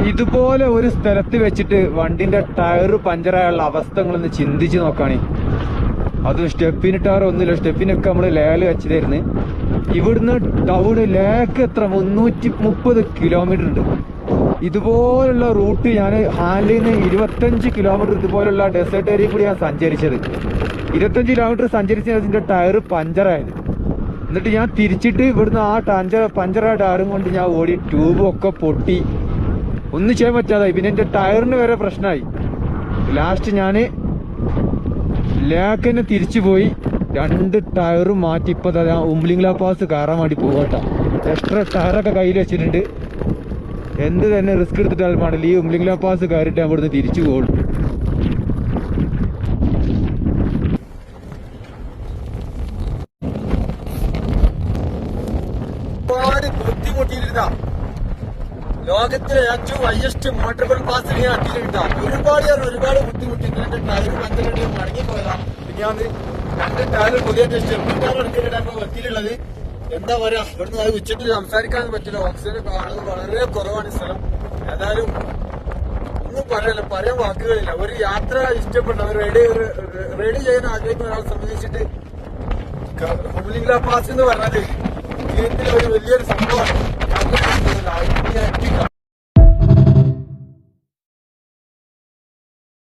ഇതുപോലെ ഒരു സ്ഥലത്ത് വെച്ചിട്ട് വണ്ടിന്റെ ടയർ പഞ്ചറായുള്ള അവസ്ഥകളൊന്ന് ചിന്തിച്ച് നോക്കാണേ. അതും സ്റ്റെപ്പിന് ടയർ ഒന്നുമില്ല, സ്റ്റെപ്പിനൊക്കെ നമ്മൾ ലേല് വെച്ചതായിരുന്നു. ഇവിടുന്ന് ടൗണ് ലേക്ക് എത്ര 330 കിലോമീറ്റർ ഉണ്ട്. ഇതുപോലുള്ള റൂട്ട് ഞാൻ ഹാൻഡിൽ നിന്ന് 25 കിലോമീറ്റർ ഇതുപോലുള്ള ഡെസേർട്ട് ഏരിയ കൂടി ഞാൻ സഞ്ചരിച്ചത്. 25 കിലോമീറ്റർ സഞ്ചരിച്ചത് അതിന്റെ ടയർ പഞ്ചറായത്. എന്നിട്ട് ഞാൻ തിരിച്ചിട്ട് ഇവിടുന്ന് ആ പഞ്ചറായ ടയറും കൊണ്ട് ഞാൻ ഓടി, ട്യൂബും ഒക്കെ പൊട്ടി, ഒന്നും ചെയ്യാൻ പറ്റാതായി. പിന്നെ എന്റെ ടയറിന് വരെ പ്രശ്നമായി. ലാസ്റ്റ് ഞാന് ലേക്കന്നെ തിരിച്ചു പോയി 2 ടയറും മാറ്റി ഇപ്പൊ ഉംബ്ലിംഗ്ല പാസ് കയറാൻ വേണ്ടി പോകട്ടെ. എക്സ്ട്രാ ടയറൊക്കെ കയ്യിൽ വെച്ചിട്ടുണ്ട്. എന്ത് തന്നെ റിസ്ക് എടുത്തിട്ടാൽ പാടില്ല, ഈ ഉംബ്ലിംഗ്ല പാസ് കയറിയിട്ട് അവിടുന്ന് തിരിച്ചു പോകും. ബുദ്ധിമുട്ടിയിരുന്ന ലോകത്തിലെ ഏറ്റവും ഹയസ്റ്റ് മോട്ടോർ പാസ് ഞാൻ അട്ടിയിട്ടാ. ഒരുപാട് ബുദ്ധിമുട്ടിട്ട് എന്റെ ടയർ പഞ്ചറിട്ട് മടങ്ങിപ്പോയതാ. പിന്നെ ഞാൻ 2 ടയർ പുതിയ സ്റ്റെപ്പിട്ടാണ് എടുത്തിട്ടാണ് വെക്കിലുള്ളത്. എന്താ പറയാ, ഇവിടുന്ന് അത് ഉച്ചത്തിൽ സംസാരിക്കാൻ പറ്റില്ല. ഓക്സിജൻ കാണുന്നത് വളരെ കുറവാണ് സ്ഥലം. ഏതായാലും ഒന്നും പറയല്ല, പറയാൻ വാക്കുകളില്ല. ഒരു യാത്ര ഇഷ്ടപ്പെട്ട റെഡി ചെയ്യാൻ ആഗ്രഹിക്കുന്ന ഒരാളെ സംബന്ധിച്ചിട്ട് ഉംബ്ലിംഗ്ല പാസ് എന്ന് പറഞ്ഞാല് ജീവിതത്തിലെ ഒരു വലിയൊരു സംഭവമാണ്.